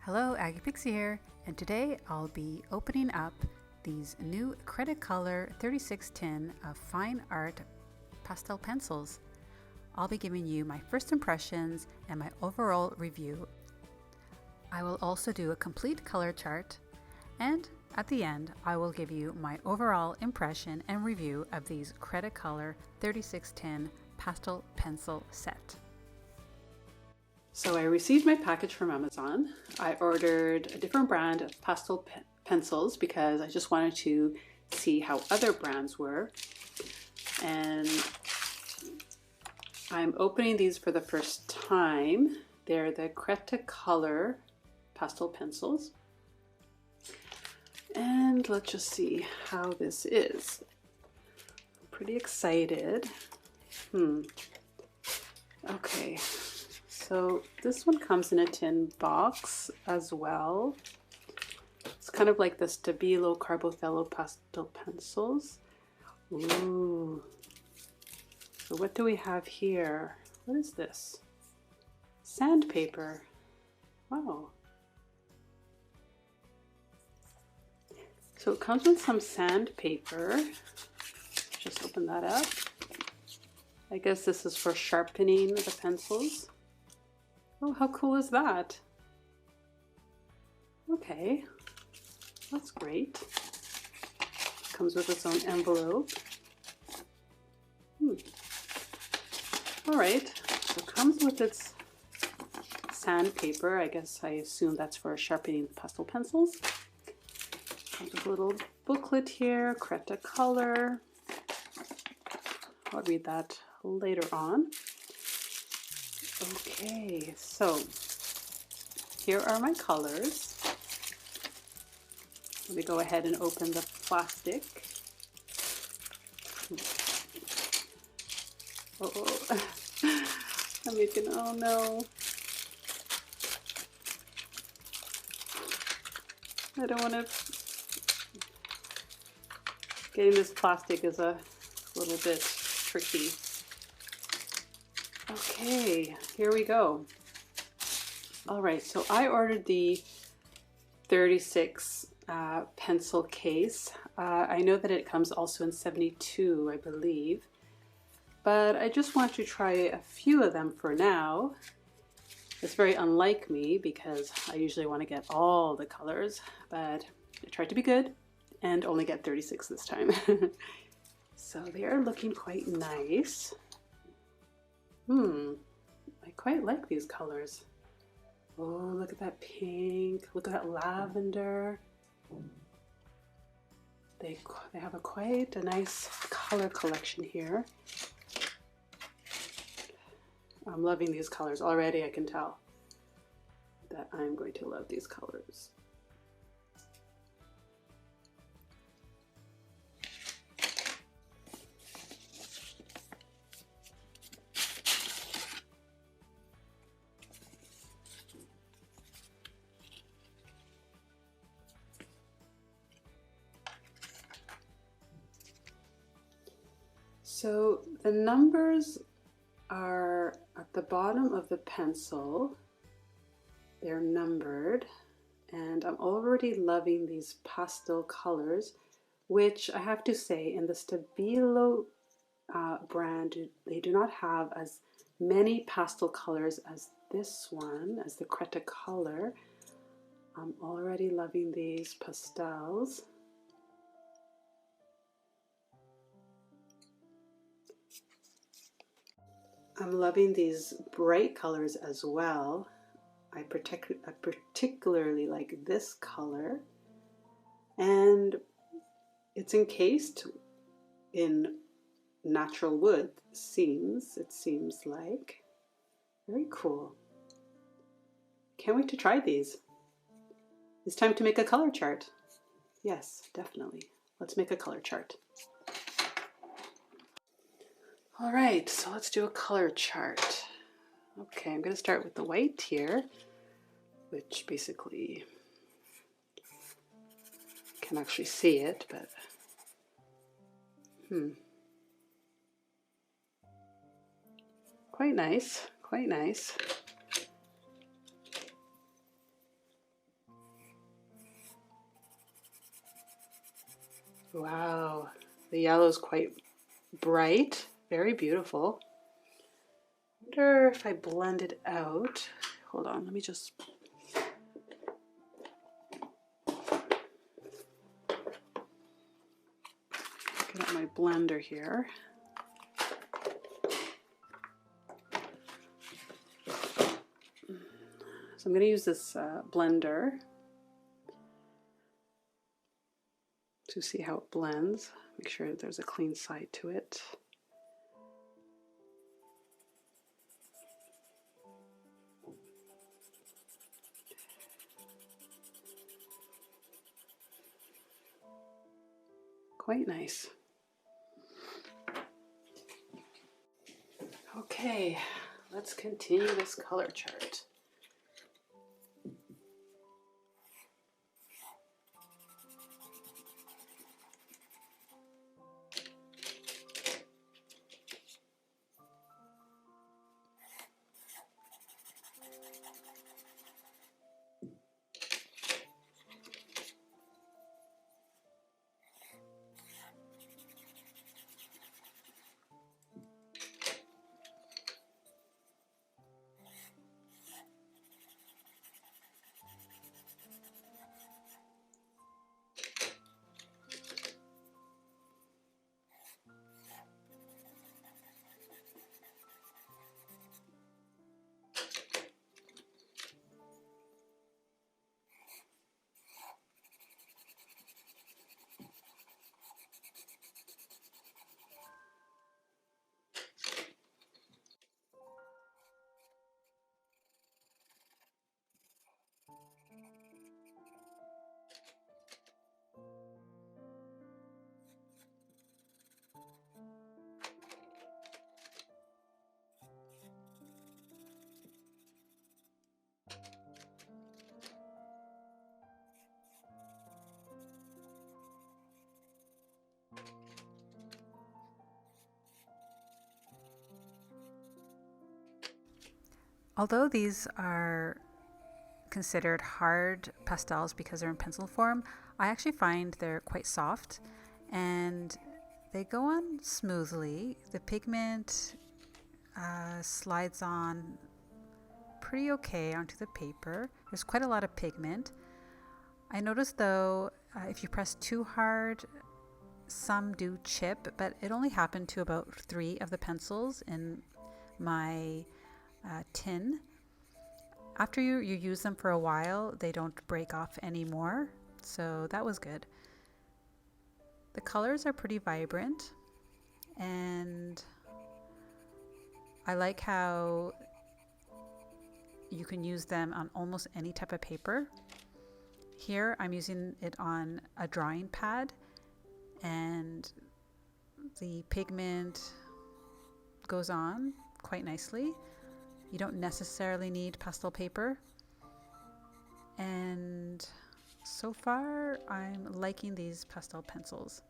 Hello, Aggie Pixie here, and today I'll be opening up these new CretaColor 36 tin of fine art pastel pencils. I'll be giving you my first impressions and my overall review. I will also do a complete color chart, and at the end I will give you my overall impression and review of these CretaColor 36 tin pastel pencil set. So I received my package from Amazon. I ordered a different brand of pastel pencils because I just wanted to see how other brands were. And I'm opening these for the first time. They're the CretaColor Pastel Pencils. And let's just see how this is. I'm pretty excited. Okay. So this one comes in a tin box as well. It's kind of like the Stabilo Carbothello Pastel Pencils. Ooh. So what do we have here? What is this? Sandpaper. Wow. So it comes with some sandpaper. Just open that up. I guess this is for sharpening the pencils. Oh, how cool is that? Okay, that's great. Comes with its own envelope. All right, so it comes with its sandpaper. I guess I assume that's for sharpening the pastel pencils. Comes with a little booklet here, CretaColor. I'll read that later on. Okay, so here are my colors. Let me go ahead and open the plastic. Oh, I'm making, oh no. I don't want to, getting this plastic is a little bit tricky. Okay, here we go. All right, so I ordered the 36 pencil case. I know that it comes also in 72, I believe, but I just want to try a few of them for now. It's very unlike me because I usually want to get all the colors, but I tried to be good and only get 36 this time. So they are looking quite nice. I quite like these colors. Oh, look at that pink. Look at that lavender. They have quite a nice color collection here. I'm loving these colors already. I can tell that I'm going to love these colors. So the numbers are at the bottom of the pencil. They're numbered, and I'm already loving these pastel colors, which I have to say in the Stabilo brand, they do not have as many pastel colors as this one, as the CretaColor. I'm already loving these pastels. I'm loving these bright colors as well. I particularly like this color, and it's encased in natural wood, it seems like. Very cool. Can't wait to try these. It's time to make a color chart. Yes, definitely. Let's make a color chart. All right, so let's do a color chart. Okay, I'm going to start with the white here, which basically can actually see it, but quite nice, quite nice. Wow, the yellow is quite bright, very beautiful. I wonder if I blend it out. Hold on, let me just... get out my blender here. So I'm going to use this blender to see how it blends. Make sure that there's a clean side to it. Quite nice. Okay, let's continue this color chart. Although these are considered hard pastels because they're in pencil form, I actually find they're quite soft and they go on smoothly. The pigment slides on pretty okay onto the paper. There's quite a lot of pigment. I noticed though, if you press too hard, some do chip, but it only happened to about 3 of the pencils in my tin. After you use them for a while, they don't break off anymore, so that was good. The colors are pretty vibrant, and I like how you can use them on almost any type of paper. Here I'm using it on a drawing pad, and the pigment goes on quite nicely. You don't necessarily need pastel paper, and so far I'm liking these pastel pencils.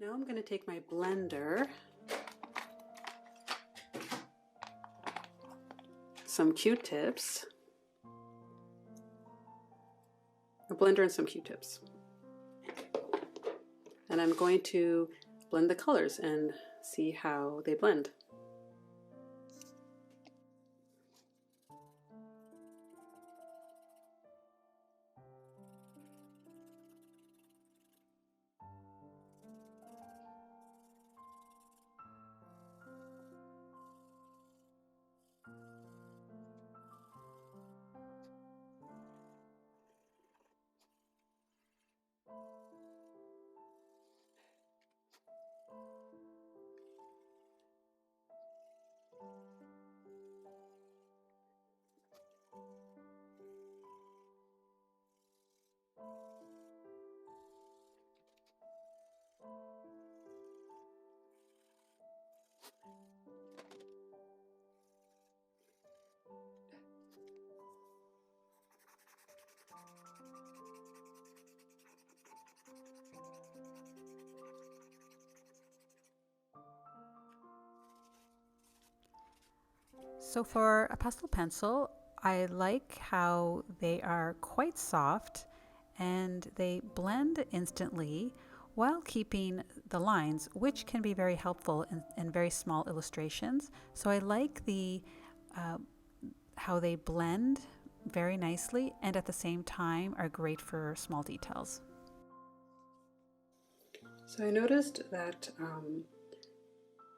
Now I'm going to take my blender, some Q-tips, a blender and some Q-tips, and I'm going to blend the colors and see how they blend. So for a pastel pencil, I like how they are quite soft and they blend instantly while keeping the lines, which can be very helpful in very small illustrations. So I like the how they blend very nicely and at the same time are great for small details. So I noticed that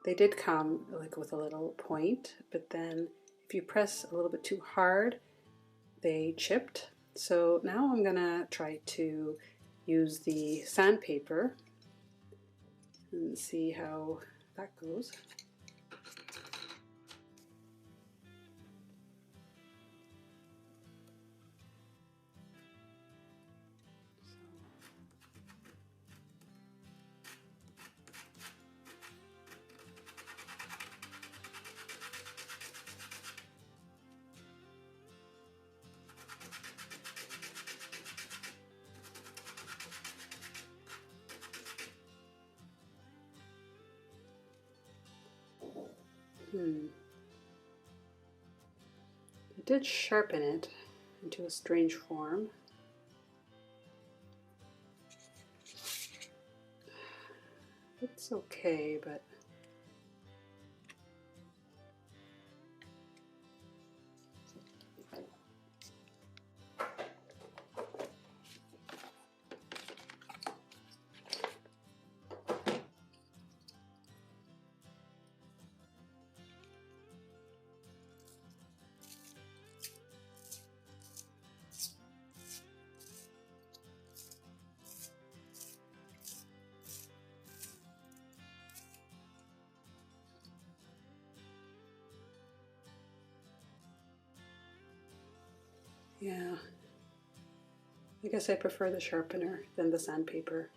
they did come like with a little point, but then if you press a little bit too hard, they chipped. So now I'm gonna try to use the sandpaper and see how that goes. I did sharpen it into a strange form. It's okay, but yeah, I guess I prefer the sharpener than the sandpaper.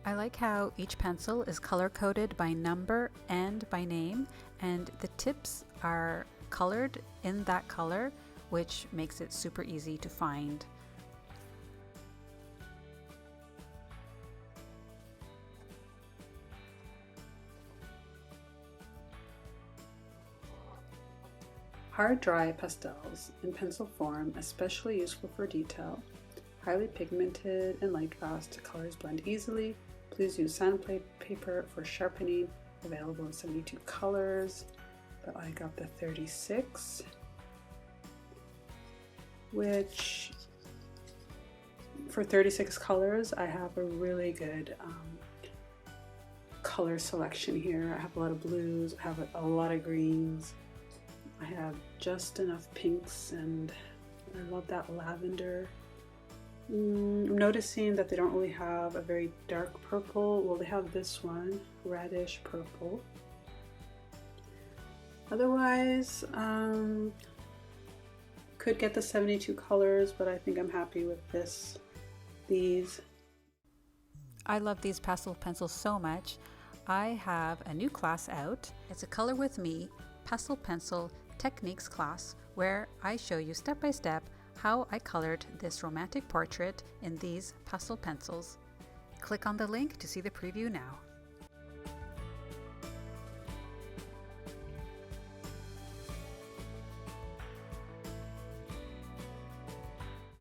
I like how each pencil is color coded by number and by name, and the tips are colored in that color, which makes it super easy to find. Hard dry pastels in pencil form, especially useful for detail. Highly pigmented and light glossed, colors blend easily. Please use sandpaper for sharpening, available in 72 colors, but I got the 36, which for 36 colors, I have a really good color selection here. I have a lot of blues, I have a lot of greens, I have just enough pinks, and I love that lavender. I'm noticing that they don't really have a very dark purple. Well, they have this one, reddish purple. Otherwise, could get the 72 colors, but I think I'm happy with these. I love these pastel pencils so much. I have a new class out. It's a Color With Me Pastel Pencil Techniques class where I show you step by step how I colored this romantic portrait in these pastel pencils. Click on the link to see the preview now.